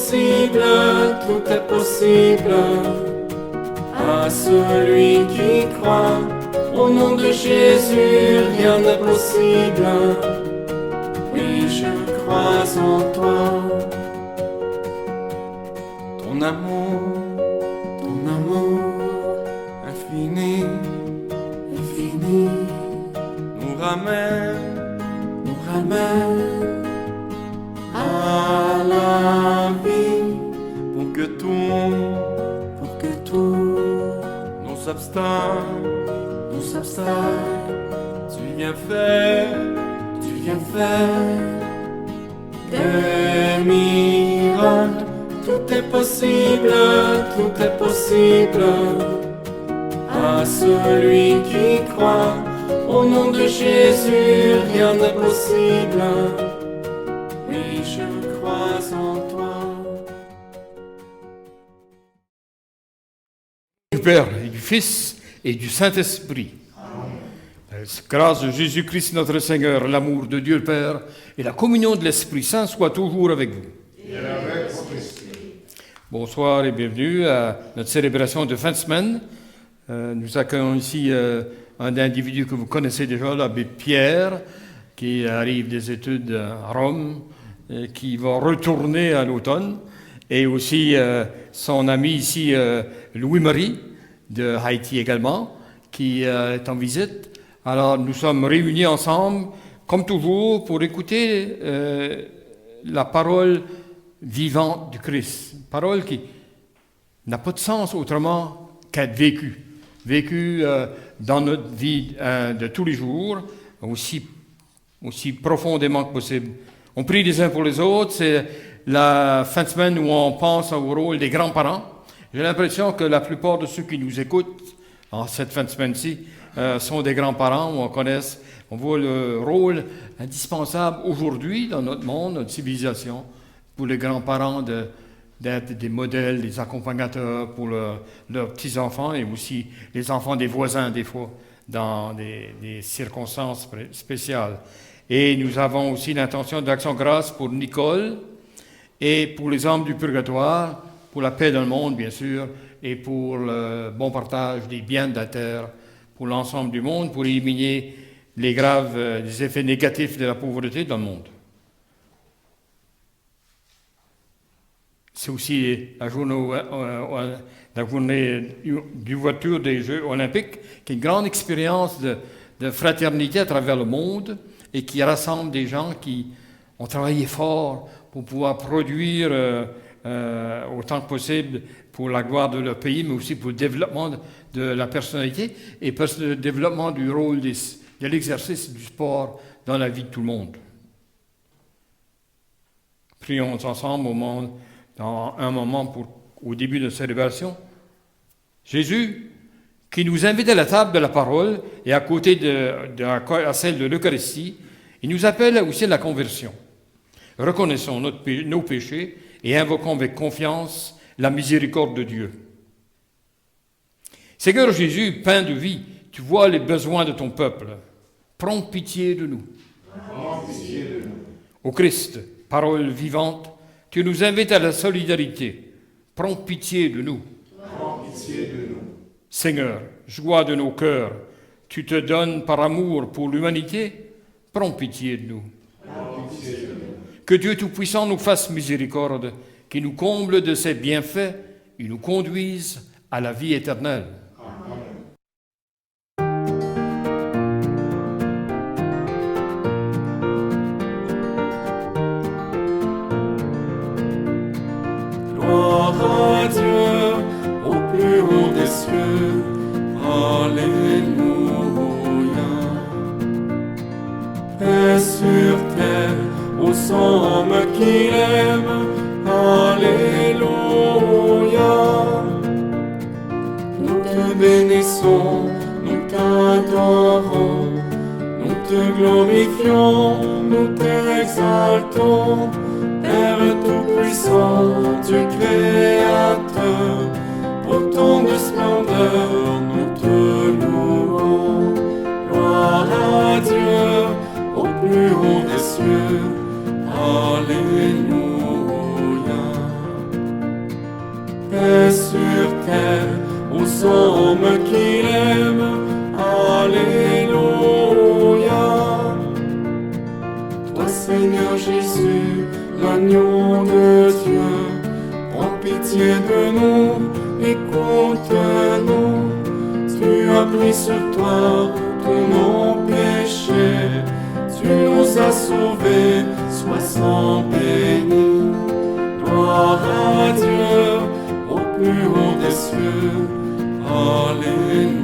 possible, tout est possible. À celui qui croit, au nom de Jésus, rien n'est possible. Oui, je crois en toi. Ton amour infini, infini, nous ramène à la vie, pour que tout nos obstacles, tu viens faire des miracles. Tout est possible, à celui qui croit, au nom de Jésus, rien n'est possible. Oui, je crois en toi. Du Père et du Fils et du Saint-Esprit. Grâce de Jésus-Christ notre Seigneur, l'amour de Dieu le Père et la communion de l'Esprit Saint soient toujours avec vous. Et avec votre esprit. Bonsoir et bienvenue à notre célébration de fin de semaine. Nous accueillons ici un individu que vous connaissez déjà, l'abbé Pierre, qui arrive des études à Rome, qui va retourner à l'automne, et aussi son ami ici, Louis-Marie, de Haïti également, qui est en visite. Alors nous sommes réunis ensemble, comme toujours, pour écouter la parole vivante du Christ. Une parole qui n'a pas de sens autrement qu'être vécue. Vécue dans notre vie de tous les jours, aussi profondément que possible. On prie les uns pour les autres, c'est la fin de semaine où on pense au rôle des grands-parents. J'ai l'impression que la plupart de ceux qui nous écoutent en cette fin de semaine-ci sont des grands-parents, où on voit le rôle indispensable aujourd'hui dans notre monde, notre civilisation, pour les grands-parents d'être des modèles, des accompagnateurs pour leurs petits-enfants et aussi les enfants des voisins, des fois, dans des circonstances spéciales. Et nous avons aussi l'intention d'Action Grâce pour Nicole et pour les âmes du purgatoire, pour la paix dans le monde, bien sûr, et pour le bon partage des biens de la terre, pour l'ensemble du monde, pour éliminer les les effets négatifs de la pauvreté dans le monde. C'est aussi la journée d'ouverture des Jeux olympiques, qui est une grande expérience de fraternité à travers le monde et qui rassemble des gens qui ont travaillé fort pour pouvoir produire autant que possible pour la gloire de leur pays, mais aussi pour le développement de la personnalité et pour le développement du rôle de l'exercice du sport dans la vie de tout le monde. Prions ensemble dans un moment au début de la célébration. Jésus, qui nous invite à la table de la parole et à côté à celle de l'Eucharistie, il nous appelle aussi à la conversion. Reconnaissons nos péchés et invoquons avec confiance la miséricorde de Dieu. Seigneur Jésus, pain de vie, tu vois les besoins de ton peuple. Prends pitié de nous. Prends pitié de nous. Ô Christ, parole vivante, tu nous invites à la solidarité. Prends pitié de nous. Prends pitié de nous. Seigneur, joie de nos cœurs, tu te donnes par amour pour l'humanité. Prends pitié de nous. Prends pitié de nous. Que Dieu Tout-Puissant nous fasse miséricorde, qu'il nous comble de ses bienfaits et nous conduise à la vie éternelle. Gloire à Dieu au plus haut des cieux. Alléluia. Paix sur terre aux hommes qui l'aiment. Alléluia. Nous te bénissons, nous t'adorons, nous te glorifions, nous t'exaltons. Père Tout-Puissant, Dieu Créateur, autant de splendeur, nous te louons. Gloire à Dieu, au plus haut des cieux. Alléluia. paix sur terre aux hommes qui l'aiment. Alléluia. Toi Seigneur Jésus, l'agneau de Dieu, prends pitié de nous, écoute-nous. Tu as pris sur toi tous nos péchés, tu nous as sauvés, sois sans béni. Gloire à Dieu au plus haut des cieux. Alléluia.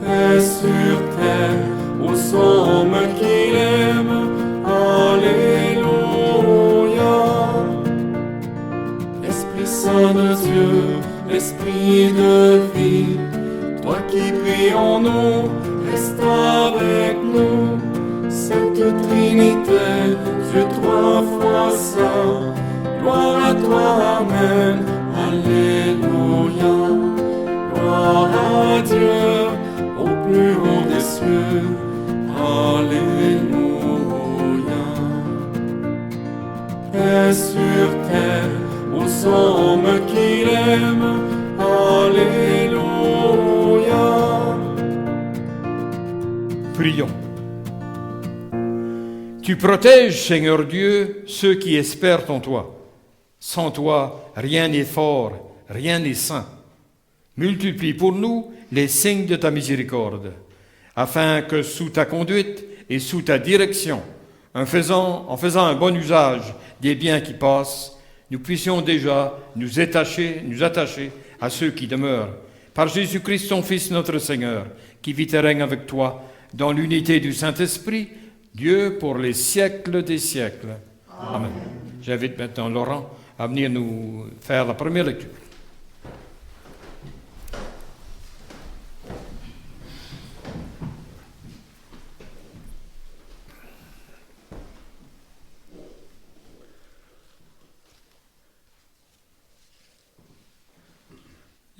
Paix sur terre aux hommes qui l'aiment. Alléluia. Esprit Saint de Dieu, Esprit de vie, toi qui pries en nous, reste avec nous. Sainte Trinité, Dieu trois fois saint, gloire à toi, Amen. Alléluia. Gloire à Dieu au plus haut des cieux. Alléluia. Paix sur terre aux hommes qui l'aiment. Alléluia. Prions. Tu protèges, Seigneur Dieu, ceux qui espèrent en toi. Sans toi, rien n'est fort, rien n'est saint. Multiplie pour nous les signes de ta miséricorde, afin que sous ta conduite et sous ta direction, en faisant un bon usage des biens qui passent, nous puissions déjà nous attacher à ceux qui demeurent. Par Jésus-Christ, ton Fils, notre Seigneur, qui vit et règne avec toi dans l'unité du Saint-Esprit, Dieu pour les siècles des siècles. Amen. J'invite maintenant Laurent à venir nous faire la première lecture.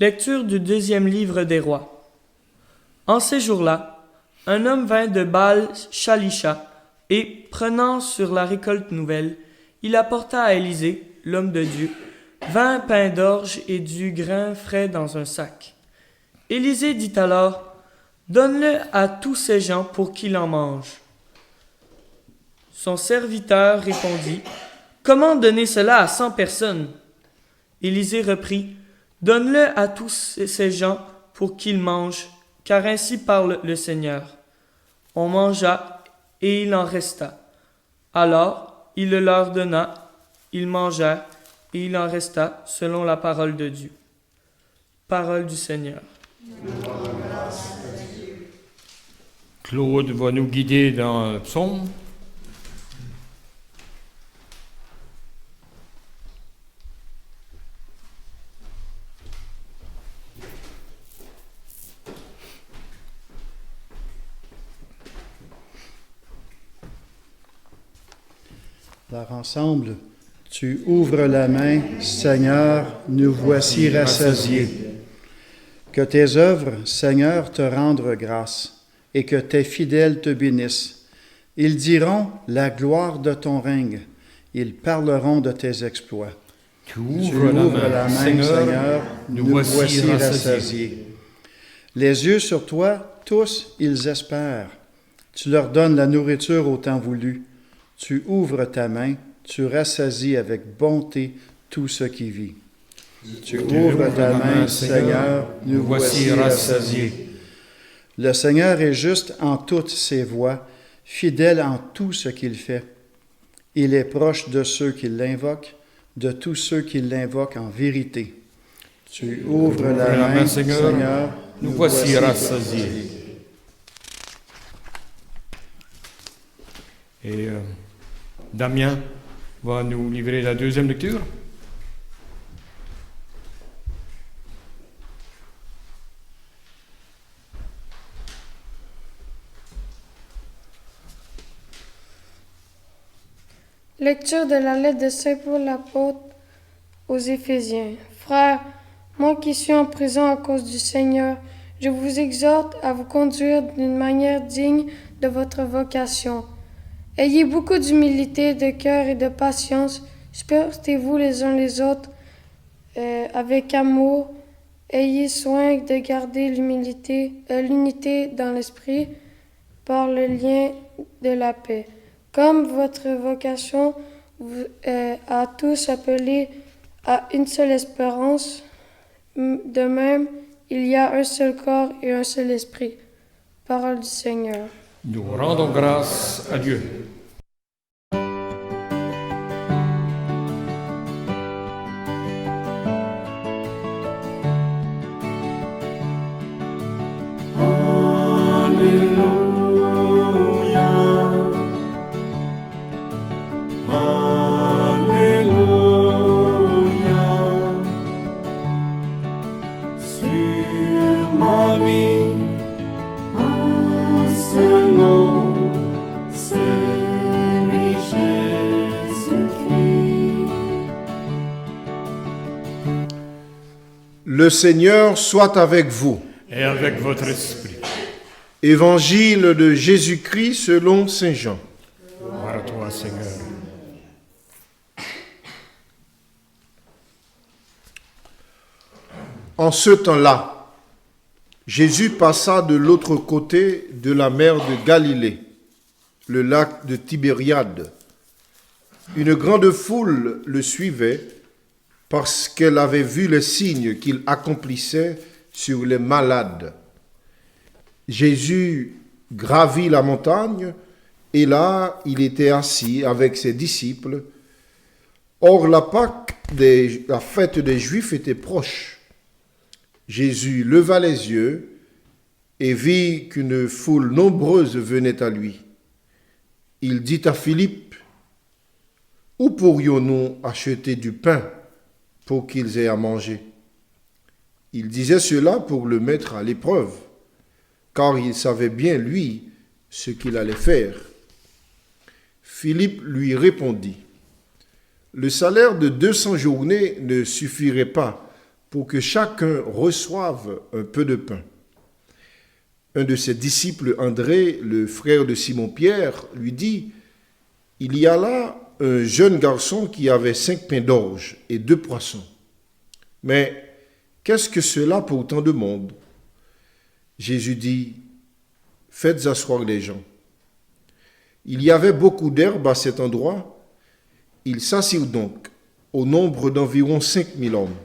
Lecture du 2e livre des rois. En ces jours-là, un homme vint de Baal-Shalisha, et, prenant sur la récolte nouvelle, il apporta à Élisée, l'homme de Dieu, 20 pains d'orge et du grain frais dans un sac. Élisée dit alors, « Donne-le à tous ces gens pour qu'ils en mangent. » Son serviteur répondit, « Comment donner cela à 100 personnes? » Élisée reprit, « Donne-le à tous ces gens pour qu'ils mangent, car ainsi parle le Seigneur. » On mangea, et il en resta. Alors il le leur donna, ils mangèrent, et il en resta, selon la parole de Dieu. Parole du Seigneur. Claude va nous guider dans le psaume. Alors ensemble, tu ouvres la main, Seigneur, nous voici rassasiés. Que tes œuvres, Seigneur, te rendent grâce, et que tes fidèles te bénissent. Ils diront la gloire de ton règne, ils parleront de tes exploits. Tu ouvres la main, Seigneur, nous voici rassasiés. Les yeux sur toi, tous, ils espèrent. Tu leur donnes la nourriture au temps voulu. Tu ouvres ta main, tu rassasies avec bonté tout ce qui vit. Tu ouvres ta main, Seigneur, nous voici rassasiés. Le Seigneur est juste en toutes ses voies, fidèle en tout ce qu'il fait. Il est proche de ceux qui l'invoquent, de tous ceux qui l'invoquent en vérité. Tu ouvres la main, Seigneur, nous voici rassasiés. Et Damien va nous livrer la deuxième lecture. Lecture de la lettre de Saint Paul l'apôtre aux Éphésiens. Frères, moi qui suis en prison à cause du Seigneur, je vous exhorte à vous conduire d'une manière digne de votre vocation. Ayez beaucoup d'humilité, de cœur et de patience, Supportez-vous les uns les autres avec amour. Ayez soin de garder l'unité dans l'esprit par le lien de la paix. Comme votre vocation à tous appelés à une seule espérance, de même, il y a un seul corps et un seul esprit. Parole du Seigneur. Nous rendons grâce à Dieu. Le Seigneur soit avec vous. Et avec votre esprit. Évangile de Jésus-Christ selon Saint Jean. Gloire à toi, Seigneur. En ce temps-là, Jésus passa de l'autre côté de la mer de Galilée, le lac de Tibériade. Une grande foule le suivait parce qu'elle avait vu les signes qu'il accomplissait sur les malades. Jésus gravit la montagne et là, il était assis avec ses disciples. Or, la fête des Juifs était proche. Jésus leva les yeux et vit qu'une foule nombreuse venait à lui. Il dit à Philippe, « Où pourrions-nous acheter du pain pour qu'ils aient à manger ?» Il disait cela pour le mettre à l'épreuve, car il savait bien, lui, ce qu'il allait faire. Philippe lui répondit, « Le salaire de 200 journées ne suffirait pas pour que chacun reçoive un peu de pain. » Un de ses disciples, André, le frère de Simon-Pierre, lui dit, « Il y a là un jeune garçon qui avait 5 pains d'orge et 2 poissons. Mais qu'est-ce que cela pour tant de monde ?» Jésus dit, « Faites asseoir les gens. » Il y avait beaucoup d'herbe à cet endroit. Ils s'assirent donc, au nombre d'environ 5000 hommes.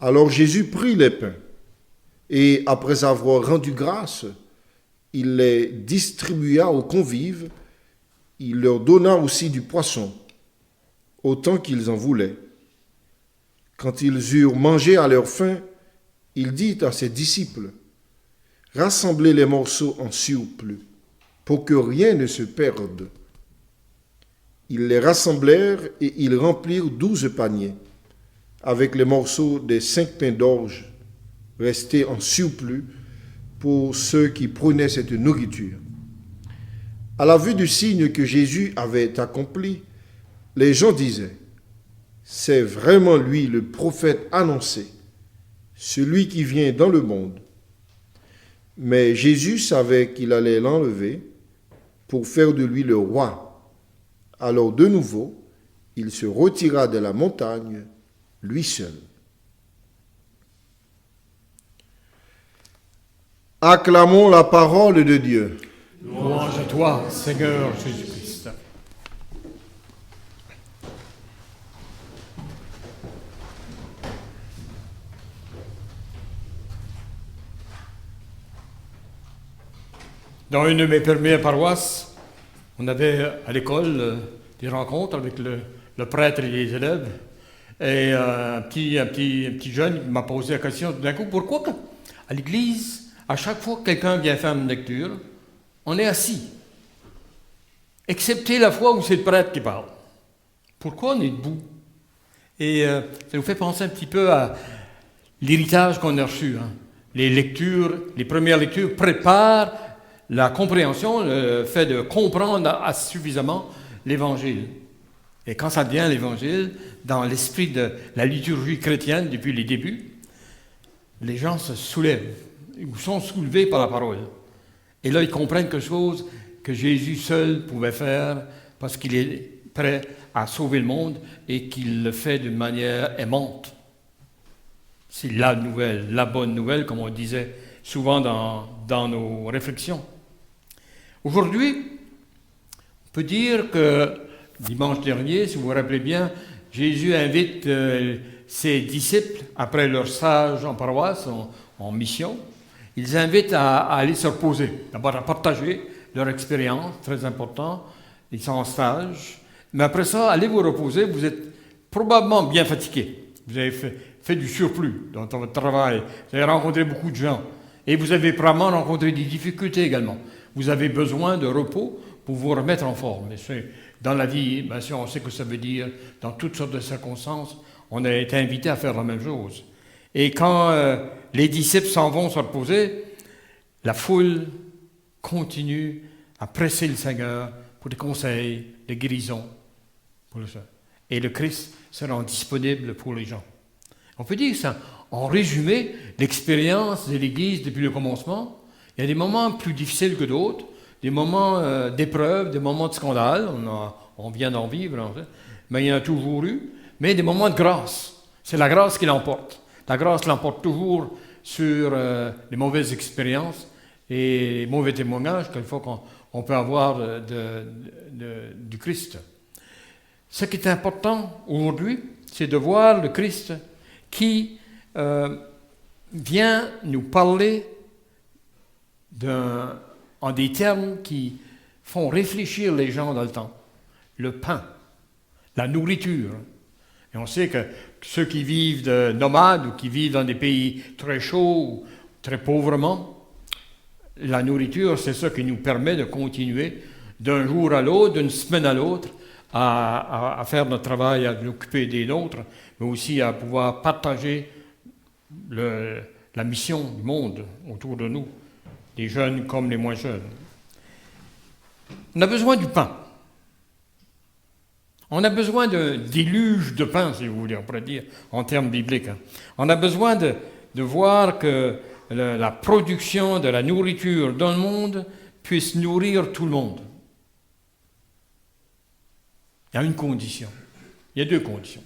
Alors Jésus prit les pains, et après avoir rendu grâce, il les distribua aux convives. Il leur donna aussi du poisson, autant qu'ils en voulaient. Quand ils eurent mangé à leur faim, il dit à ses disciples, « Rassemblez les morceaux en surplus, pour que rien ne se perde. » Ils les rassemblèrent et ils remplirent 12 paniers, avec les morceaux des 5 pains d'orge restés en surplus pour ceux qui prenaient cette nourriture. À la vue du signe que Jésus avait accompli, les gens disaient, « C'est vraiment lui le prophète annoncé, celui qui vient dans le monde. » Mais Jésus savait qu'il allait l'enlever pour faire de lui le roi. Alors de nouveau, il se retira de la montagne, lui seul. Acclamons la parole de Dieu. Louange à toi, Seigneur Jésus-Christ. Dans une de mes premières paroisses, on avait à l'école des rencontres avec le prêtre et les élèves. Et un petit jeune m'a posé la question tout d'un coup, pourquoi à l'église, à chaque fois que quelqu'un vient faire une lecture, on est assis, excepté la fois où c'est le prêtre qui parle. Pourquoi on est debout? Et ça nous fait penser un petit peu à l'héritage qu'on a reçu. Hein. Les premières lectures préparent la compréhension, le fait de comprendre suffisamment l'Évangile. Et quand ça devient l'Évangile, dans l'esprit de la liturgie chrétienne depuis les débuts, les gens se soulèvent, ou sont soulevés par la parole. Et là, ils comprennent quelque chose que Jésus seul pouvait faire, parce qu'il est prêt à sauver le monde et qu'il le fait d'une manière aimante. C'est la nouvelle, la bonne nouvelle, comme on disait souvent dans nos réflexions. Aujourd'hui, on peut dire que dimanche dernier, si vous vous rappelez bien, Jésus invite ses disciples, après leur stage en paroisse, en mission, ils invitent à aller se reposer, d'abord à partager leur expérience, très important, ils sont en stage, mais après ça, allez vous reposer, vous êtes probablement bien fatigué, vous avez fait du surplus dans votre travail, vous avez rencontré beaucoup de gens, et vous avez probablement rencontré des difficultés également. Vous avez besoin de repos pour vous remettre en forme. Et dans la vie, bien sûr, on sait que ça veut dire, dans toutes sortes de circonstances, on a été invité à faire la même chose. Et quand les disciples s'en vont se reposer, la foule continue à presser le Seigneur pour des conseils, des guérisons. Et le Christ se rend disponible pour les gens. On peut dire ça, en résumé, l'expérience de l'Église depuis le commencement. Il y a des moments plus difficiles que d'autres, des moments d'épreuve, des moments de scandale, on vient d'en vivre, en fait, mais il y en a toujours eu, mais des moments de grâce. C'est la grâce qui l'emporte. La grâce l'emporte toujours sur les mauvaises expériences et les mauvais témoignages quelquefois qu'on peut avoir du Christ. Ce qui est important aujourd'hui, c'est de voir le Christ qui vient nous parler en des termes qui font réfléchir les gens dans le temps. Le pain, la nourriture. Et on sait que ceux qui vivent de nomades ou qui vivent dans des pays très chauds ou très pauvrement, la nourriture, c'est ça qui nous permet de continuer d'un jour à l'autre, d'une semaine à l'autre, à faire notre travail, à nous occuper des nôtres, mais aussi à pouvoir partager la mission du monde autour de nous, les jeunes comme les moins jeunes. On a besoin du pain. On a besoin d'un déluge de pain, si vous voulez, on pourrait dire, en termes bibliques. On a besoin de voir que la production de la nourriture dans le monde puisse nourrir tout le monde. Il y a une condition. Il y a deux conditions.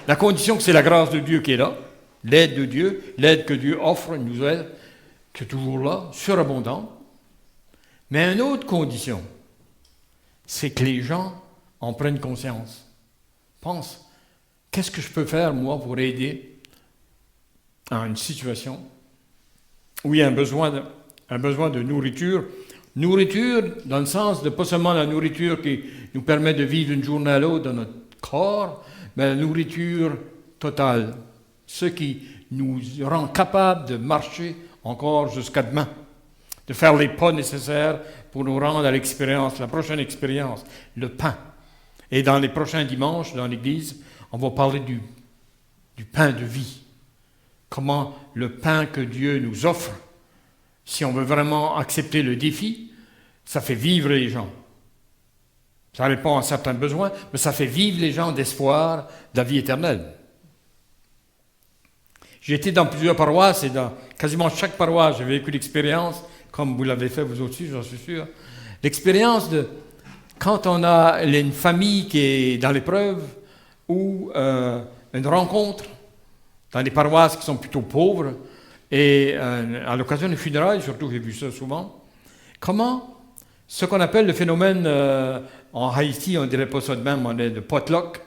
La condition que c'est la grâce de Dieu qui est là, l'aide de Dieu, l'aide que Dieu offre, nous aide, qui est toujours là, surabondante. Mais une autre condition, c'est que les gens en prennent conscience. Pense, qu'est-ce que je peux faire, moi, pour aider à une situation où il y a un besoin de nourriture. Nourriture, dans le sens de pas seulement la nourriture qui nous permet de vivre d'une journée à l'autre dans notre corps, mais la nourriture totale, ce qui nous rend capables de marcher encore jusqu'à demain, de faire les pas nécessaires pour nous rendre à l'expérience, la prochaine expérience, le pain. Et dans les prochains dimanches, dans l'Église, on va parler du pain de vie. Comment le pain que Dieu nous offre, si on veut vraiment accepter le défi, ça fait vivre les gens. Ça répond à certains besoins, mais ça fait vivre les gens d'espoir de la vie éternelle. J'ai été dans plusieurs paroisses et dans quasiment chaque paroisse, j'ai vécu l'expérience, comme vous l'avez fait vous aussi, j'en suis sûr, l'expérience de quand on a une famille qui est dans l'épreuve ou une rencontre dans des paroisses qui sont plutôt pauvres et à l'occasion des funérailles, surtout j'ai vu ça souvent, comment ce qu'on appelle le phénomène en Haïti, on ne dirait pas ça de même, on est de potluck,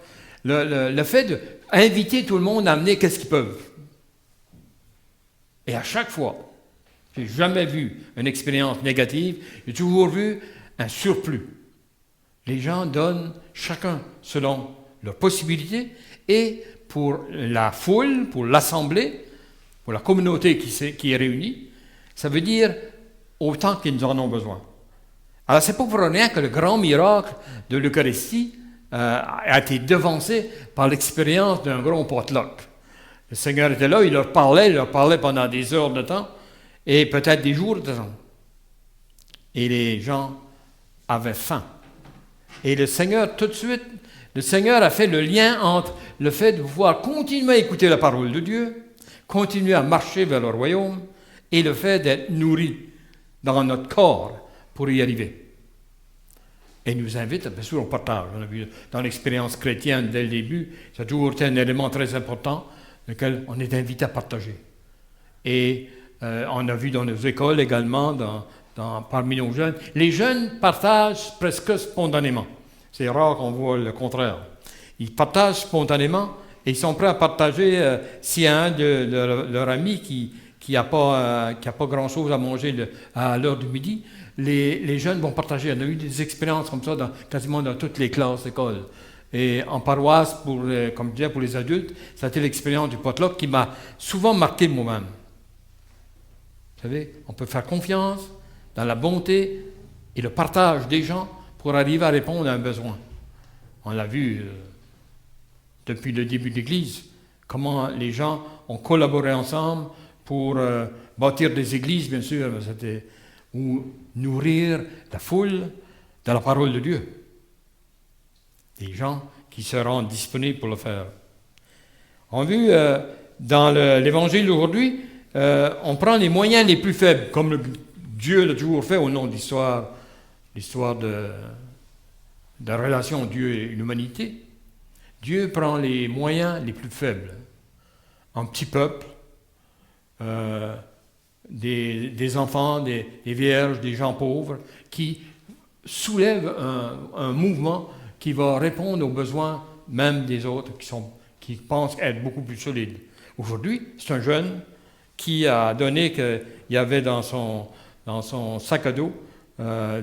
le fait d'inviter tout le monde à amener qu'est-ce qu'ils peuvent. Et à chaque fois, je n'ai jamais vu une expérience négative, j'ai toujours vu un surplus. Les gens donnent chacun selon leurs possibilités et pour la foule, pour l'assemblée, pour la communauté qui est réunie, ça veut dire autant qu'ils en ont besoin. Alors c'est pas pour rien que le grand miracle de l'Eucharistie a été devancé par l'expérience d'un gros potluck. Le Seigneur était là, il leur parlait pendant des heures de temps et peut-être des jours de temps. Et les gens avaient faim. Et le Seigneur, tout de suite, le Seigneur a fait le lien entre le fait de pouvoir continuer à écouter la parole de Dieu, continuer à marcher vers le royaume, et le fait d'être nourri dans notre corps pour y arriver. Et il nous invite, bien sûr, au partage. On a vu dans l'expérience chrétienne dès le début, ça a toujours été un élément très important, lequel on est invité à partager. Et on a vu dans nos écoles également, parmi nos jeunes, les jeunes partagent presque spontanément. C'est rare qu'on voit le contraire. Ils partagent spontanément et ils sont prêts à partager s'il y a un de leurs amis qui n'a pas grand-chose à manger à l'heure du midi. Les jeunes vont partager. On a eu des expériences comme ça quasiment dans toutes les classes d'école. Et en paroisse, comme je disais, pour les adultes, ça a été l'expérience du potluck qui m'a souvent marqué moi-même. Vous savez, on peut faire confiance dans la bonté et le partage des gens pour arriver à répondre à un besoin. On l'a vu depuis le début de l'Église, comment les gens ont collaboré ensemble pour bâtir des églises, bien sûr, ou nourrir la foule de la parole de Dieu. Des gens qui se rendent disponibles pour le faire. On a vu dans l'Évangile d'aujourd'hui, on prend les moyens les plus faibles, comme Dieu l'a toujours fait au nom de l'histoire de la relation Dieu et l'humanité. Dieu prend les moyens les plus faibles. Un petit peuple, des enfants, des vierges, des gens pauvres, qui soulèvent un mouvement qui va répondre aux besoins même des autres qui pensent être beaucoup plus solides. Aujourd'hui, c'est un jeune qui a donné qu'il y avait dans son sac à dos un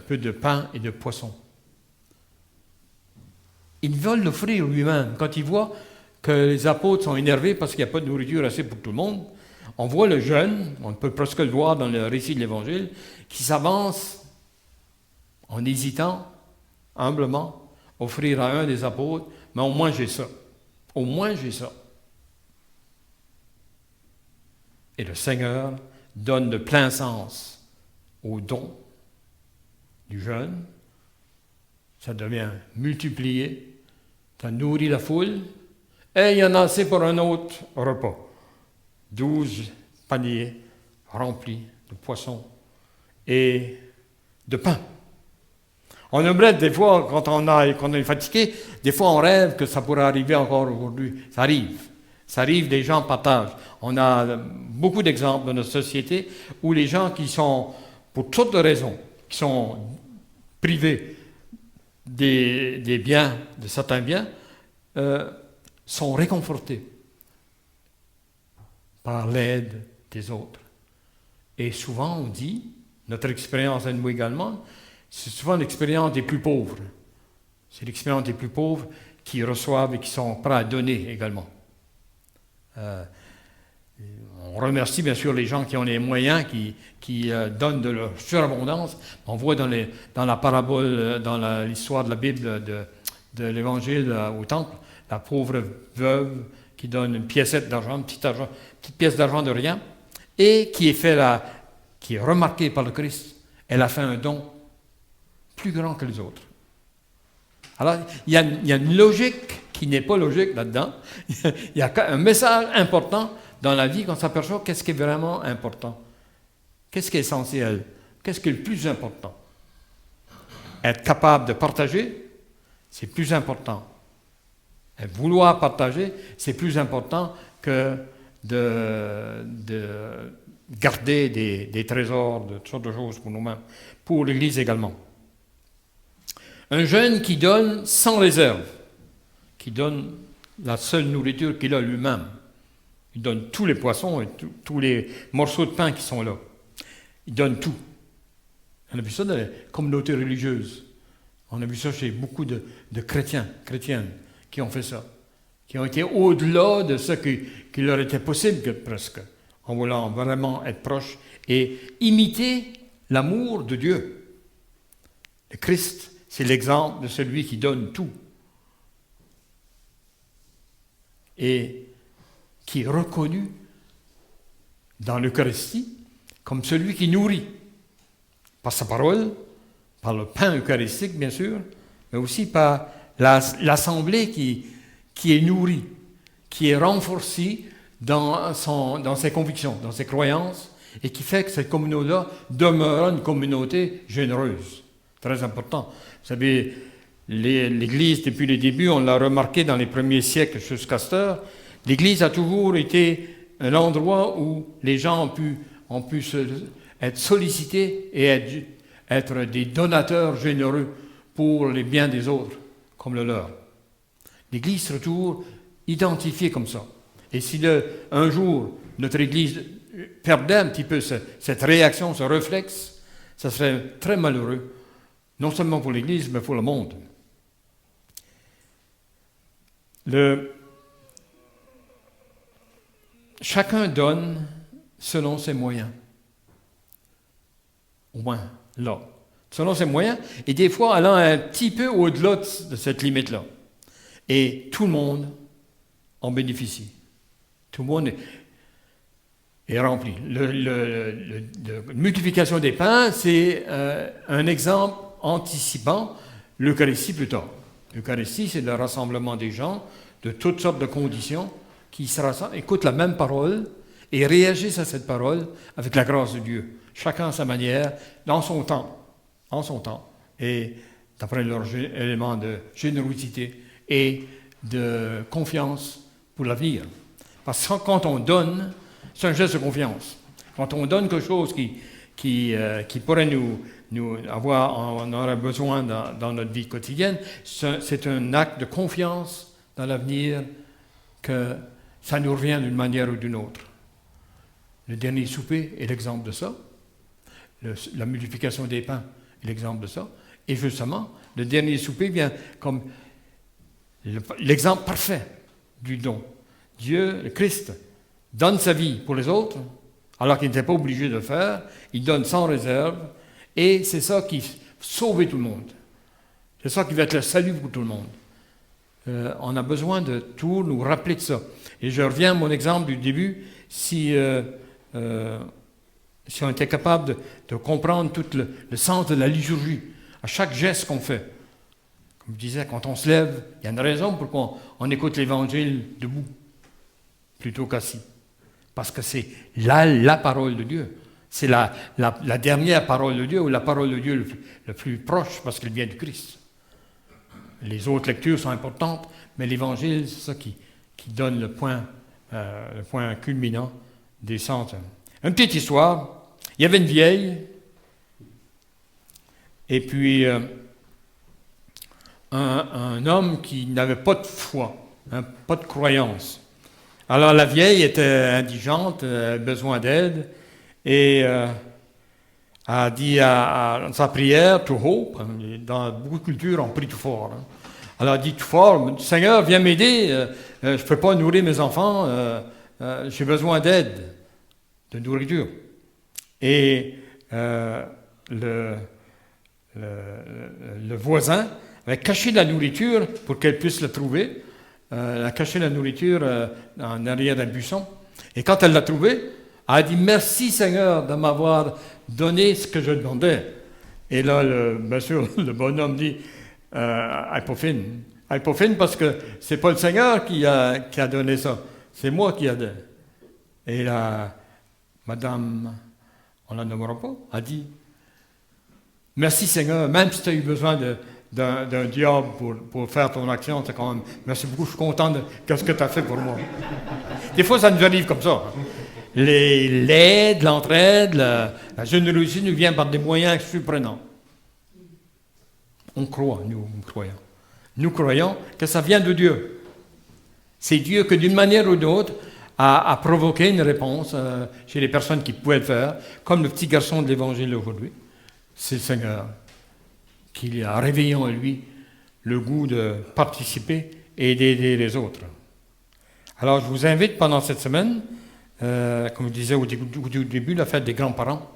peu de pain et de poisson. Il veut l'offrir lui-même. Quand il voit que les apôtres sont énervés parce qu'il n'y a pas de nourriture assez pour tout le monde, on voit le jeune, on peut presque le voir dans le récit de l'Évangile, qui s'avance en hésitant, humblement, offrir à un des apôtres, mais au moins j'ai ça. Au moins j'ai ça. Et le Seigneur donne de plein sens au don du jeune. Ça devient multiplié, ça nourrit la foule, et il y en a assez pour un autre repas. 12 paniers remplis de poissons et de pain. On aimerait des fois, quand on est fatigué, des fois on rêve que ça pourrait arriver encore aujourd'hui. Ça arrive. Ça arrive, les gens partagent. On a beaucoup d'exemples dans notre société où les gens qui sont, pour toutes sortes de raisons, qui sont privés des biens, de certains biens, sont réconfortés par l'aide des autres. Et souvent on dit, notre expérience à nous également, c'est souvent l'expérience des plus pauvres. C'est l'expérience des plus pauvres qui reçoivent et qui sont prêts à donner également. On remercie bien sûr les gens qui ont les moyens, qui donnent de leur surabondance. On voit dans la parabole, dans l'histoire de la Bible, de l'Évangile au temple, la pauvre veuve qui donne une piécette d'argent, une petite pièce d'argent de rien, et qui est remarquée par le Christ. Elle a fait un don plus grand que les autres. Alors, il y a une logique qui n'est pas logique là-dedans. Il y a un message important dans la vie qu'on s'aperçoit qu'est-ce qui est vraiment important. Qu'est-ce qui est essentiel? Qu'est-ce qui est le plus important? Être capable de partager, c'est plus important. Et vouloir partager, c'est plus important que de garder des trésors, de toutes sortes de choses pour nous-mêmes, pour l'Église également. Un jeune qui donne sans réserve, qui donne la seule nourriture qu'il a lui-même. Il donne tous les poissons et tous les morceaux de pain qui sont là. Il donne tout. On a vu ça dans les communautés religieuses. On a vu ça chez beaucoup de chrétiennes qui ont fait ça, qui ont été au-delà de ce qui leur était possible presque, en voulant vraiment être proches et imiter l'amour de Dieu. Le Christ, c'est l'exemple de celui qui donne tout et qui est reconnu dans l'Eucharistie comme celui qui nourrit par sa parole, par le pain eucharistique bien sûr, mais aussi par l'assemblée qui est nourrie, qui est renforcée dans ses convictions, dans ses croyances, et qui fait que cette communauté-là demeure une communauté généreuse. Très important. Vous savez, l'Église, depuis les débuts, on l'a remarqué dans les premiers siècles jusqu'à cette heure, l'Église a toujours été un endroit où les gens ont pu être sollicités et être des donateurs généreux pour les biens des autres, comme le leur. L'Église serait toujours identifiée comme ça. Et si un jour notre Église perdait un petit peu cette réaction, ce réflexe, ça serait très malheureux, non seulement pour l'Église, mais pour le monde. Chacun donne selon ses moyens. Au moins, là. Selon ses moyens, et des fois allant un petit peu au-delà de cette limite-là. Et tout le monde en bénéficie. Tout le monde est rempli. La multiplication des pains, c'est un exemple anticipant l'Eucharistie plus tard. L'Eucharistie, c'est le rassemblement des gens de toutes sortes de conditions qui se rassemblent, écoutent la même parole et réagissent à cette parole avec la grâce de Dieu. Chacun à sa manière, dans son temps, en son temps, et d'après leur élément de générosité et de confiance pour l'avenir. Parce que quand on donne, c'est un geste de confiance. Quand on donne quelque chose qui pourrait nous avoir, on aurait besoin dans notre vie quotidienne, c'est un acte de confiance dans l'avenir que ça nous revient d'une manière ou d'une autre. Le dernier souper est l'exemple de ça. La multiplication des pains est l'exemple de ça. Et justement, le dernier souper vient comme l'exemple parfait du don. Dieu, le Christ, donne sa vie pour les autres, alors qu'il n'était pas obligé de le faire. Il donne sans réserve. Et c'est ça qui sauve tout le monde. C'est ça qui va être le salut pour tout le monde. On a besoin de tout nous rappeler de ça. Et je reviens à mon exemple du début. Si on était capable de comprendre tout le sens de la liturgie, à chaque geste qu'on fait. Comme je disais, quand on se lève, il y a une raison pourquoi on écoute l'Évangile debout, plutôt qu'assis. Parce que c'est la parole de Dieu. C'est la dernière parole de Dieu, ou la parole de Dieu le plus proche, parce qu'elle vient du Christ. Les autres lectures sont importantes, mais l'Évangile, c'est ça qui donne le point culminant des sens. Une petite histoire. Il y avait une vieille, et puis un homme qui n'avait pas de foi, pas de croyance. Alors la vieille était indigente, avait besoin d'aide, et a dit à sa prière tout haut, dans beaucoup de cultures on prie tout fort. Hein. Alors elle a dit tout fort, Seigneur, viens m'aider, je ne peux pas nourrir mes enfants, j'ai besoin d'aide, de nourriture. Et le voisin avait caché la nourriture pour qu'elle puisse le trouver. Elle a caché la nourriture en arrière d'un buisson. Et quand elle l'a trouvé, elle a dit « Merci Seigneur de m'avoir donné ce que je demandais. » Et là, bien sûr, le bonhomme dit « Elle pas fine. Elle pas fine parce que c'est pas le Seigneur qui a donné ça. C'est moi qui ai donné. » Et là, Madame, on ne la nommera pas, a dit « Merci Seigneur, même si tu as eu besoin d'un diable pour faire ton action, c'est quand même, merci beaucoup, je suis content de ce que tu as fait pour moi. » Des fois, ça nous arrive comme ça. L'aide, l'entraide, la générosité nous vient par des moyens surprenants. On croit, nous croyons. Nous croyons que ça vient de Dieu. C'est Dieu que d'une manière ou d'une autre a provoqué une réponse chez les personnes qui pouvaient le faire, comme le petit garçon de l'Évangile aujourd'hui. C'est le Seigneur qui a réveillé en lui le goût de participer et d'aider les autres. Alors, je vous invite pendant cette semaine, comme je disais au début, la fête des grands-parents.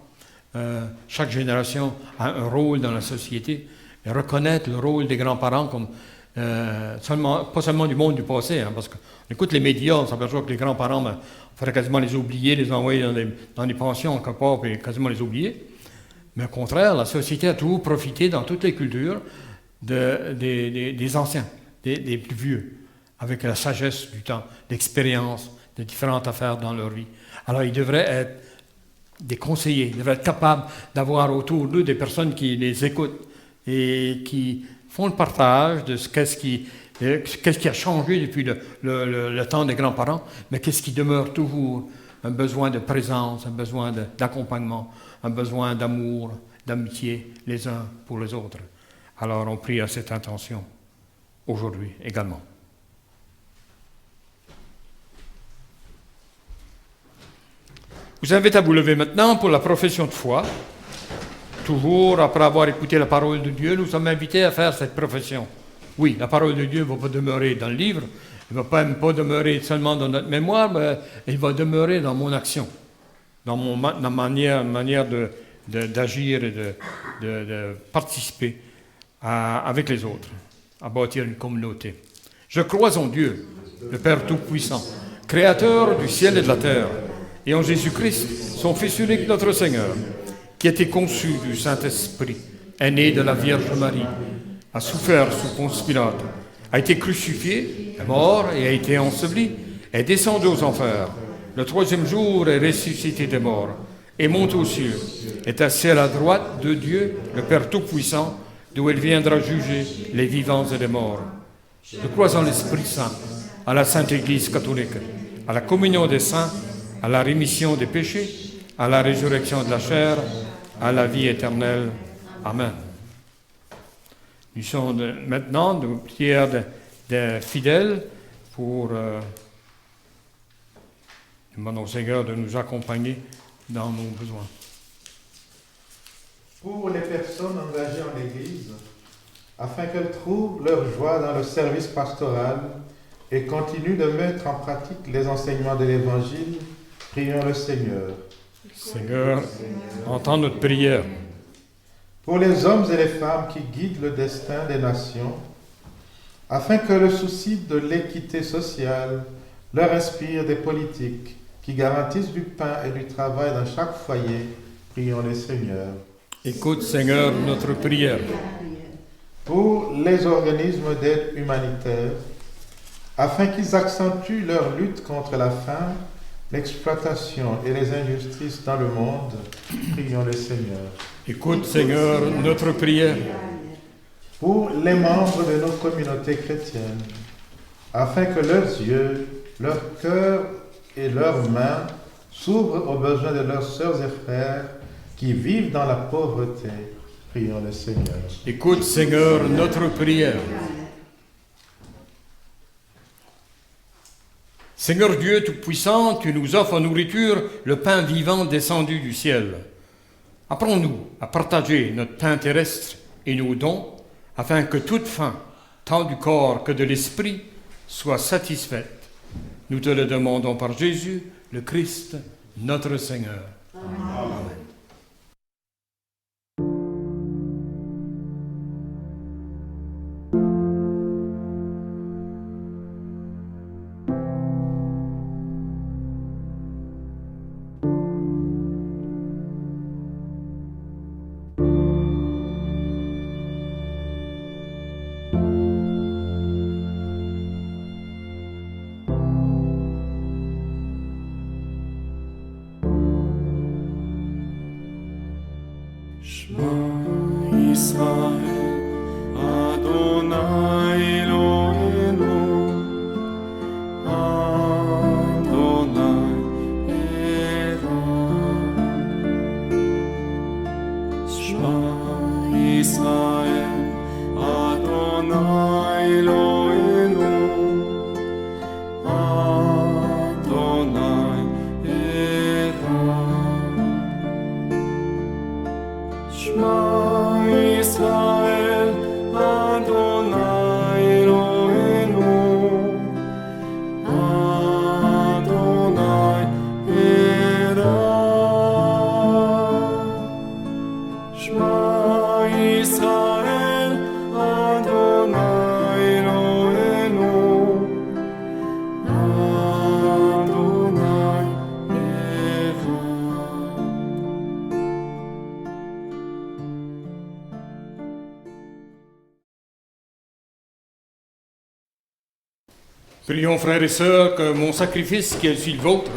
Chaque génération a un rôle dans la société. Et reconnaître le rôle des grands-parents comme pas seulement du monde du passé, hein, parce qu'on écoute les médias, on s'aperçoit que les grands-parents, il faudrait quasiment les oublier, les envoyer dans des pensions quelque part, et quasiment les oublier. Mais au contraire, la société a toujours profité dans toutes les cultures des anciens, des plus vieux, avec la sagesse du temps, l'expérience de différentes affaires dans leur vie. Alors ils devraient être des conseillers, ils devraient être capables d'avoir autour d'eux des personnes qui les écoutent, et qui font le partage de qu'est-ce qui a changé depuis le temps des grands-parents, mais qu'est-ce qui demeure toujours, un besoin de présence, un besoin d'accompagnement, un besoin d'amour, d'amitié les uns pour les autres. Alors on prie à cette intention aujourd'hui également. Je vous invite à vous lever maintenant pour la profession de foi. Toujours, après avoir écouté la parole de Dieu, nous sommes invités à faire cette profession. Oui, la parole de Dieu ne va pas demeurer dans le livre, elle ne va même pas demeurer seulement dans notre mémoire, mais elle va demeurer dans mon action, dans ma manière d'agir et de participer avec les autres, à bâtir une communauté. Je crois en Dieu, le Père Tout-Puissant, Créateur du ciel et de la terre, et en Jésus-Christ, son Fils unique, notre Seigneur, qui a été conçu du Saint-Esprit, est né de la Vierge Marie, a souffert sous Ponce Pilate, a été crucifié, est mort et a été enseveli, est descendu aux enfers. Le troisième jour est ressuscité des morts, et monte aux cieux, est assis à la droite de Dieu, le Père Tout-Puissant, d'où il viendra juger les vivants et les morts. Je crois en l'Esprit Saint, à la Sainte Église catholique, à la communion des saints, à la rémission des péchés, à la résurrection de la chair, à la vie éternelle. Amen. Nous sommes maintenant de prières des fidèles pour demander au Seigneur de nous accompagner dans nos besoins. Pour les personnes engagées en l'Église, afin qu'elles trouvent leur joie dans le service pastoral et continuent de mettre en pratique les enseignements de l'Évangile, prions le Seigneur. Seigneur, entends notre prière. Pour les hommes et les femmes qui guident le destin des nations, afin que le souci de l'équité sociale leur inspire des politiques qui garantissent du pain et du travail dans chaque foyer, prions le Seigneur. Écoute, Seigneur, notre prière. Pour les organismes d'aide humanitaire, afin qu'ils accentuent leur lutte contre la faim, l'exploitation et les injustices dans le monde, prions le Seigneur. Écoute, Seigneur, notre prière. Pour les membres de nos communautés chrétiennes, afin que leurs yeux, leurs cœurs et leurs mains s'ouvrent aux besoins de leurs sœurs et frères qui vivent dans la pauvreté, prions le Seigneur. Écoute, Seigneur, notre prière. Seigneur Dieu Tout-Puissant, tu nous offres en nourriture le pain vivant descendu du ciel. Apprends-nous à partager notre pain terrestre et nos dons, afin que toute faim, tant du corps que de l'esprit, soit satisfaite. Nous te le demandons par Jésus, le Christ, notre Seigneur. Amen. Prions, frères et sœurs, que mon sacrifice, qui est aussi le vôtre,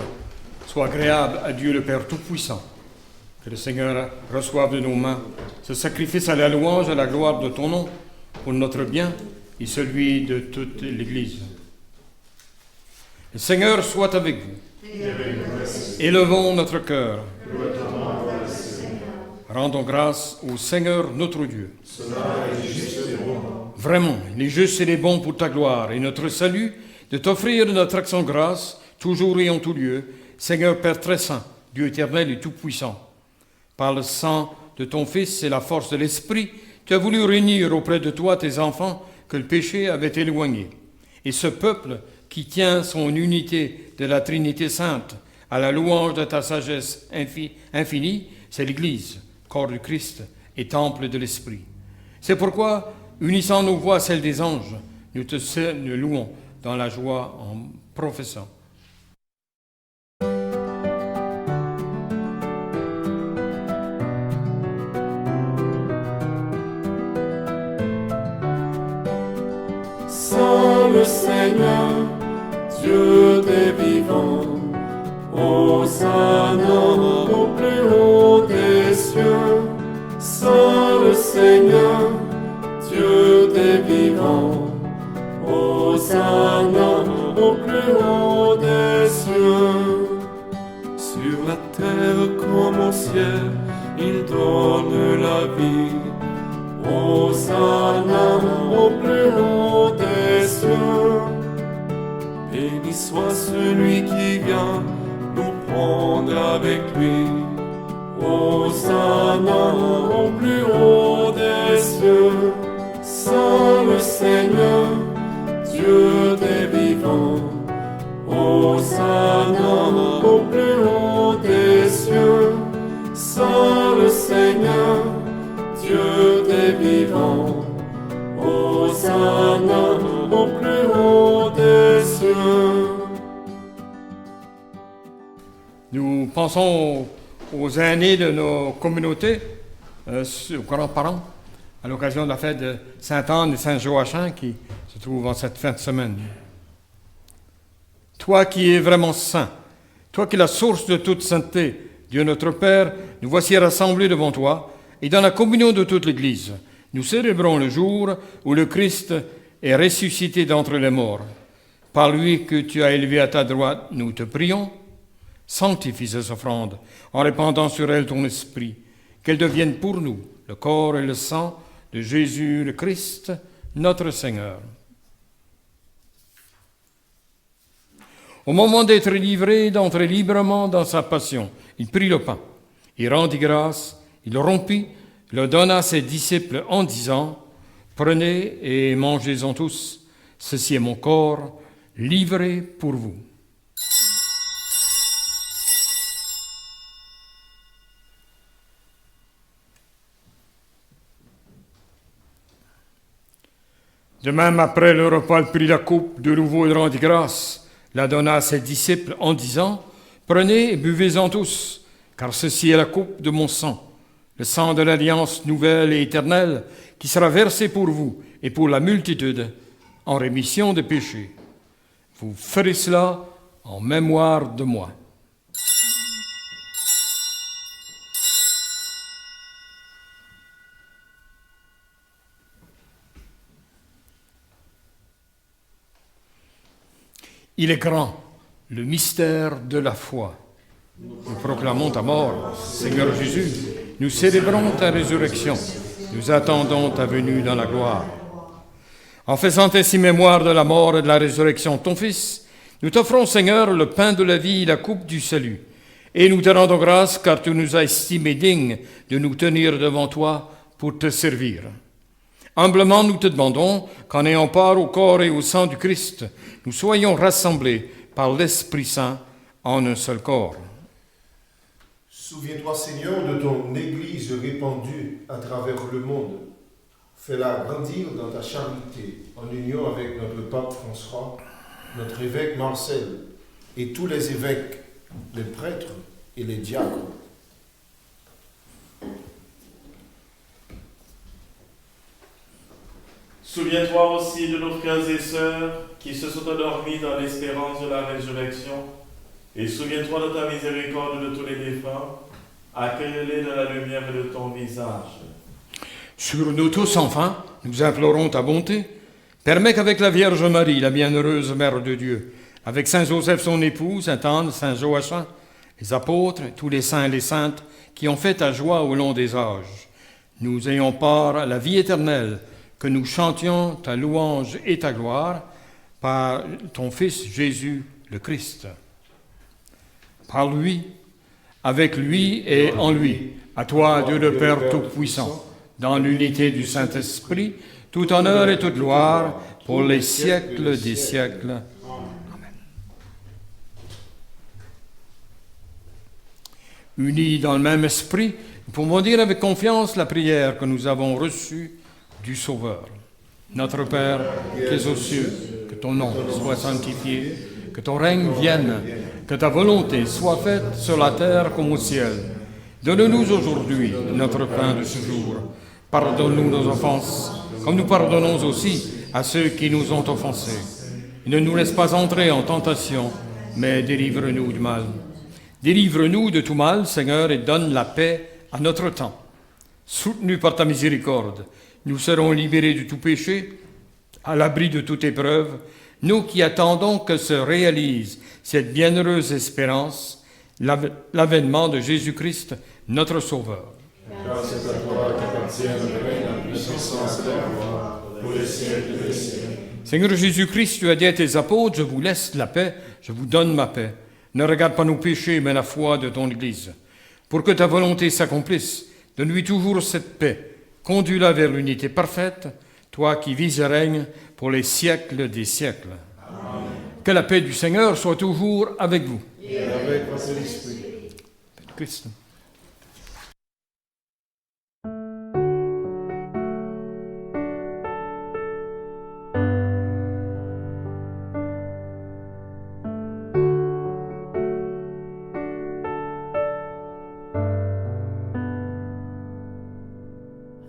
soit agréable à Dieu le Père Tout-Puissant. Que le Seigneur reçoive de nos mains ce sacrifice à la louange et à la gloire de ton nom, pour notre bien et celui de toute l'Église. Le Seigneur soit avec vous. Élevons notre cœur. Rendons grâce au Seigneur notre Dieu. Vraiment, il est juste et il est bon pour ta gloire et notre salut de t'offrir notre action de grâce, toujours et en tout lieu, Seigneur Père très saint, Dieu éternel et tout-puissant. Par le sang de ton Fils et la force de l'Esprit, tu as voulu réunir auprès de toi tes enfants que le péché avait éloignés. Et ce peuple qui tient son unité de la Trinité sainte à la louange de ta sagesse infinie, c'est l'Église, corps du Christ et temple de l'Esprit. C'est pourquoi, unissant nos voix à celles des anges, nous te louons dans la joie en professant. Saint le Seigneur, Dieu des vivants, Hosanna au plus haut des cieux. Saint le Seigneur, Dieu des vivants, Hosanna au plus haut des cieux. Sur la terre comme au ciel, il donne la vie. Hosanna au plus haut des cieux. Béni soit celui qui vient nous prendre avec lui. Hosanna au plus haut des cieux. Saint le Seigneur, Dieu des vivants. Hosanna au plus haut des cieux. Saint le Seigneur, Dieu des vivants, Hosanna au plus haut des cieux. Nous pensons aux aînés de nos communautés, aux grands-parents, à l'occasion de la fête de Sainte-Anne et Saint-Joachim qui se trouve en cette fin de semaine. Toi qui es vraiment saint, toi qui es la source de toute sainteté, Dieu notre Père, nous voici rassemblés devant toi, et dans la communion de toute l'Église, nous célébrons le jour où le Christ est ressuscité d'entre les morts. Par lui que tu as élevé à ta droite, nous te prions. Sanctifie ces offrandes en répandant sur elles ton esprit, qu'elles deviennent pour nous le corps et le sang de Jésus le Christ, notre Seigneur. Au moment d'être livré, d'entrer librement dans sa passion, il prit le pain, il rendit grâce, il le rompit, le donna à ses disciples en disant « Prenez et mangez-en tous, ceci est mon corps, livré pour vous. » De même, après le repas, il prit la coupe, de nouveau il rendit grâce, la donna à ses disciples en disant « Prenez et buvez-en tous, car ceci est la coupe de mon sang, le sang de l'alliance nouvelle et éternelle, qui sera versé pour vous et pour la multitude en rémission des péchés. Vous ferez cela en mémoire de moi. » Il est grand, le mystère de la foi. Nous proclamons ta mort, Seigneur Jésus. Nous célébrons ta résurrection. Nous attendons ta venue dans la gloire. En faisant ainsi mémoire de la mort et de la résurrection de ton Fils, nous t'offrons, Seigneur, le pain de la vie et la coupe du salut. Et nous te rendons grâce car tu nous as estimés dignes de nous tenir devant toi pour te servir. Humblement, nous te demandons qu'en ayant part au corps et au sang du Christ, nous soyons rassemblés par l'Esprit Saint en un seul corps. Souviens-toi, Seigneur, de ton Église répandue à travers le monde. Fais-la grandir dans ta charité, en union avec notre pape François, notre évêque Marcel, et tous les évêques, les prêtres et les diacres. Souviens-toi aussi de nos frères et sœurs qui se sont endormis dans l'espérance de la résurrection, et souviens-toi de ta miséricorde de tous les défunts, Accueille-les de la lumière de ton visage. Sur nous tous, enfin, nous implorons ta bonté. Permets qu'avec la Vierge Marie, la bienheureuse Mère de Dieu, avec Saint Joseph son époux, Saint Anne, Saint Joachim, les apôtres, tous les saints et les saintes qui ont fait ta joie au long des âges, nous ayons part à la vie éternelle, que nous chantions ta louange et ta gloire par ton Fils Jésus le Christ. Par lui, avec lui et en lui, à toi, Dieu le Père Tout-Puissant, dans l'unité du Saint-Esprit, tout honneur et toute gloire pour les siècles des siècles. Amen. Unis dans le même esprit, nous pouvons dire avec confiance la prière que nous avons reçue du Sauveur. Notre Père, qui es aux cieux, que ton nom soit sanctifié, que ton règne vienne, que ta volonté soit faite sur la terre comme au ciel. Donne-nous aujourd'hui notre pain de ce jour. Pardonne-nous nos offenses, comme nous pardonnons aussi à ceux qui nous ont offensés. Et ne nous laisse pas entrer en tentation, mais délivre-nous du mal. Délivre-nous de tout mal, Seigneur, et donne la paix à notre temps. Soutenus par ta miséricorde, nous serons libérés de tout péché, à l'abri de toute épreuve, nous qui attendons que se réalise cette bienheureuse espérance, l'avènement de Jésus-Christ, notre Sauveur. Car c'est à toi qu'appartiennent le règne, la puissance et la gloire, pour les siècles des siècles. Seigneur Jésus-Christ, tu as dit à tes apôtres, je vous laisse la paix, je vous donne ma paix. Ne regarde pas nos péchés, mais la foi de ton Église. Pour que ta volonté s'accomplisse, donne-lui toujours cette paix. Conduis-la vers l'unité parfaite, toi qui vis et règnes pour les siècles des siècles. Amen. Que la paix du Seigneur soit toujours avec vous. Et avec votre esprit. Christ.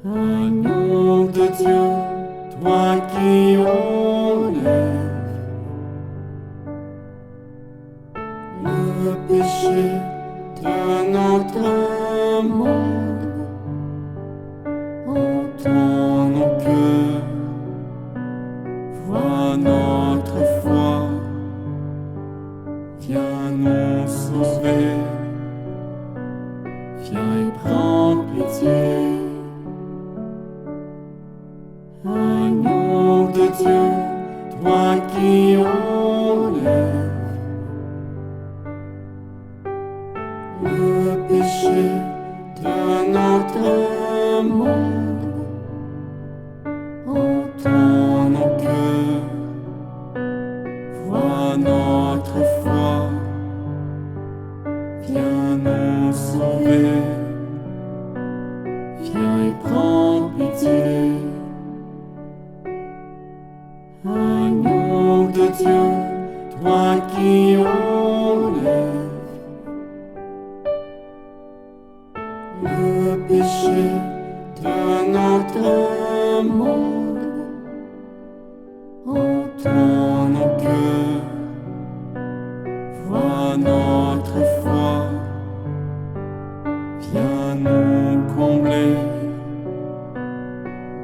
Agneau de Dieu, toi qui enlèves le péché de notre monde, entends nos cœurs, vois notre foi, viens nous sauver, viens et prends pitié. Agneau de Dieu, toi qui enlèves le péché de notre monde, entends nos cœurs, vois notre foi, viens nous sauver, viens et prends pitié. Agneau de Dieu, toi qui enlèves le péché de notre monde, entends nos cœurs, vois notre foi, viens nous combler,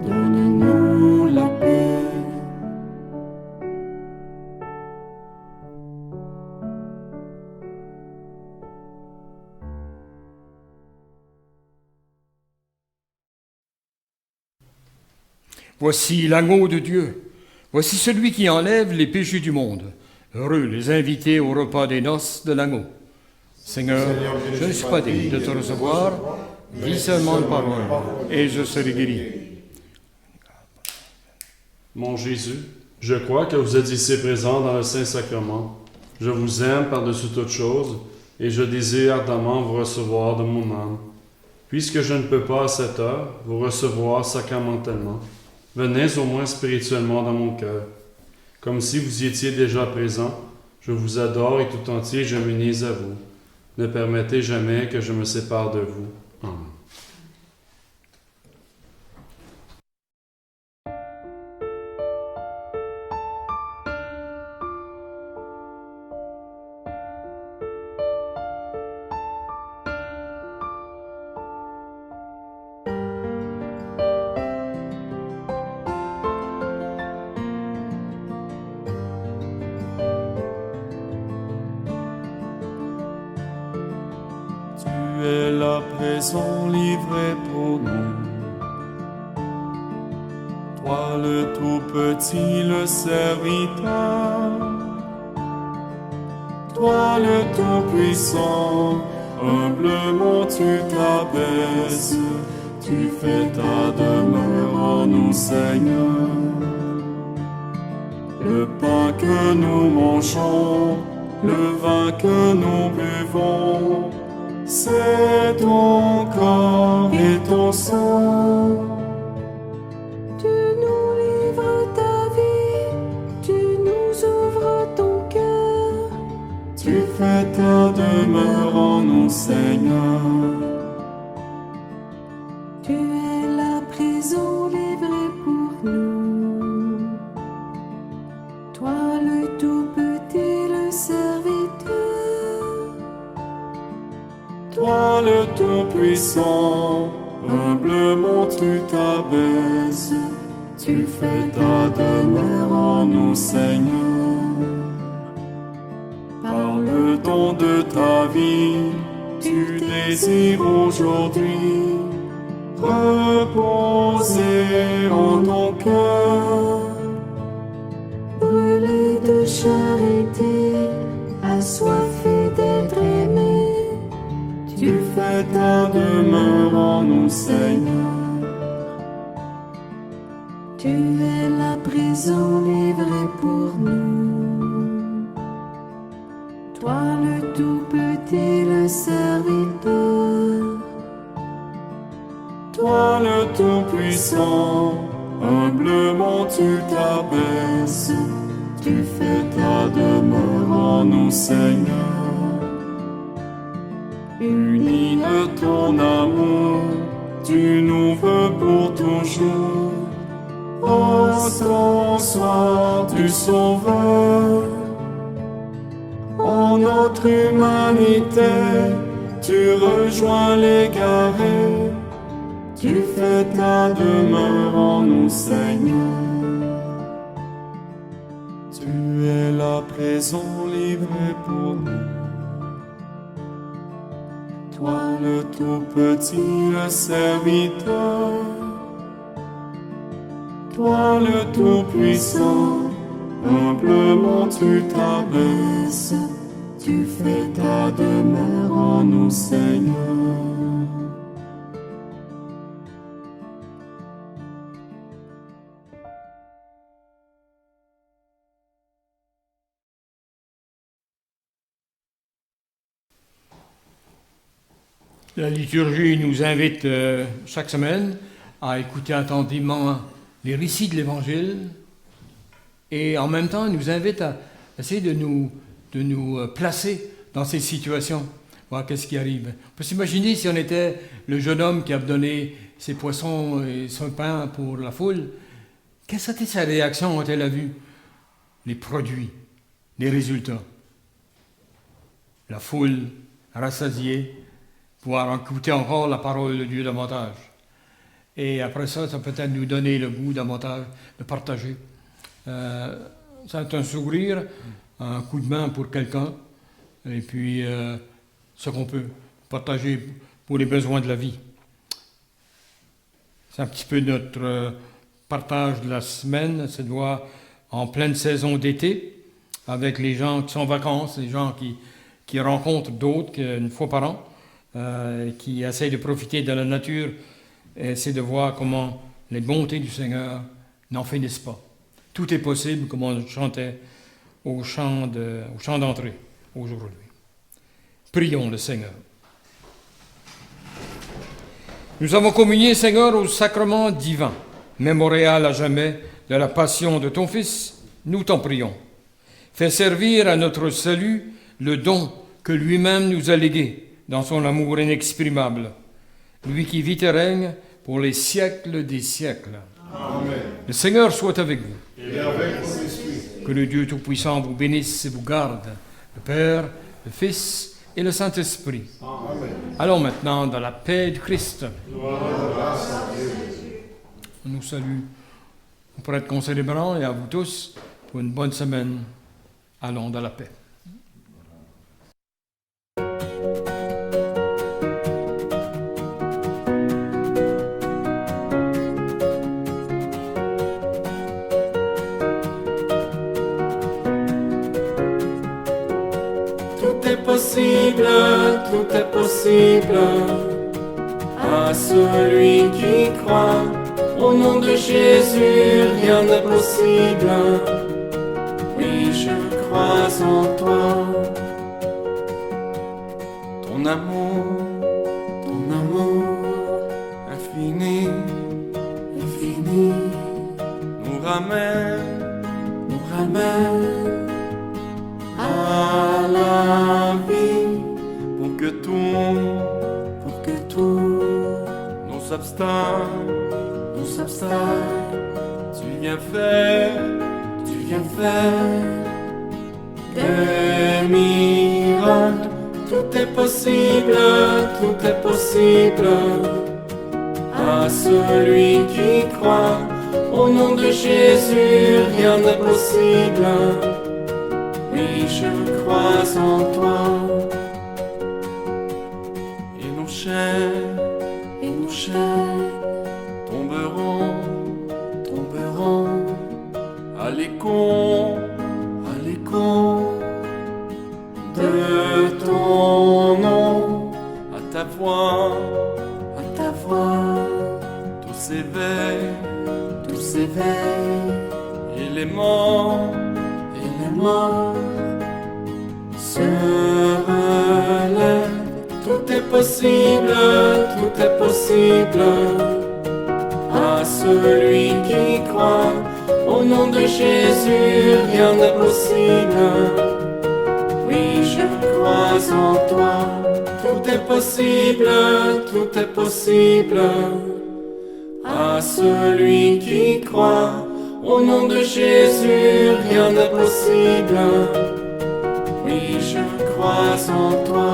donne-nous la paix. Voici l'agneau de Dieu. Voici celui qui enlève les péchés du monde. Heureux les invités au repas des noces de l'agneau. Seigneur, je ne suis pas digne de te recevoir. Dis seulement une parole, et je serai guéri. Mon Jésus, je crois que vous êtes ici présent dans le Saint-Sacrement. Je vous aime par-dessus toute chose, et je désire ardemment vous recevoir de mon âme. Puisque je ne peux pas à cette heure vous recevoir sacramentellement, venez au moins spirituellement dans mon cœur. Comme si vous y étiez déjà présent, je vous adore et tout entier je m'unis à vous. Ne permettez jamais que je me sépare de vous. Amen. es là présent livré pour nous. Toi le tout petit, le serviteur. Toi le tout puissant, humblement tu t'abaisses. Tu fais ta demeure en nous, Seigneur. Le pain que nous mangeons, le vin que nous buvons, c'est ton corps et ton sang. Tu nous livres ta vie, tu nous ouvres ton cœur. Tu fais ta demeure en nous, Seigneur. Tu es la prison livrée pour nous. Toi le tout petit, le serviteur. Toi le tout puissant, humblement tu t'abaisses. Tu fais ta demeure en nous, Seigneur. Par le don de ta vie, tu désires aujourd'hui reposer en ton cœur. Brûlé de charité, assoiffé d'être aimé. Tu fais ta demeure en nous, Seigneur. Tu es la prison livrée pour nous. Toi le tout petit, le serviteur. Toi le tout puissant, humblement tu t'abaisses. Tu fais ta demeure en nous, Seigneur. Unis de ton amour, tu nous veux pour toujours. Ostenssoir du Sauveur. En notre humanité, tu rejoins l'égaré. Tu fais ta demeure en nous, Seigneur. Tu es la prison livrée pour nous. Toi le tout petit, le serviteur. Toi le tout puissant, humblement tu t'abaisses. Tu fais ta demeure en nous, Seigneur. La liturgie nous invite chaque semaine à écouter attentivement les récits de l'Évangile et en même temps nous invite à essayer de nous placer dans ces situations, voir qu'est-ce qui arrive. On peut s'imaginer si on était le jeune homme qui a donné ses poissons et son pain pour la foule, quelle était sa réaction quand elle a vu les produits, les résultats? La foule rassasiée, pouvoir écouter encore la parole de Dieu davantage. Et après ça, ça peut peut-être nous donner le goût davantage de partager. C'est un sourire, un coup de main pour quelqu'un, et puis ce qu'on peut partager pour les besoins de la vie. C'est un petit peu notre partage de la semaine, c'est de voir en pleine saison d'été, avec les gens qui sont en vacances, les gens qui rencontrent d'autres une fois par an, qui essayent de profiter de la nature, et c'est de voir comment les bontés du Seigneur n'en finissent pas. Tout est possible, comme on chantait au chant d'entrée aujourd'hui. Prions le Seigneur. Nous avons communié, Seigneur, au sacrement divin, mémorial à jamais de la passion de ton Fils. Nous t'en prions. Fais servir à notre salut le don que lui-même nous a légué dans son amour inexprimable, lui qui vit et règne pour les siècles des siècles. Amen. Le Seigneur soit avec vous. Et avec ton esprit. Que le Dieu Tout-Puissant vous bénisse et vous garde, le Père, le Fils et le Saint-Esprit. Amen. Allons maintenant dans la paix du Christ. Grâce à Dieu. On nous salue au prêtre concélébrant et à vous tous pour une bonne semaine. Allons dans la paix. possible, tout est possible. À celui qui croit, au nom de Jésus, rien n'est possible. Oui, je crois en toi. Ton amour infini, infini, nous ramène à la vie, pour que tout nos obstacles, tu viens faire des miracles. Tout est possible, tout est possible. À celui qui croit, au nom de Jésus, rien n'est possible. Oui, je crois en toi. Et nos chaînes tomberont à l'écho de ton nom. À ta voix, tout s'éveille, et les morts se relèvent. Tout est possible, tout est possible. À celui qui croit, au nom de Jésus, rien n'est possible. Oui, je crois en toi. Tout est possible, tout est possible. À celui qui croit, au nom de Jésus, rien n'est possible. Oui, je crois en toi.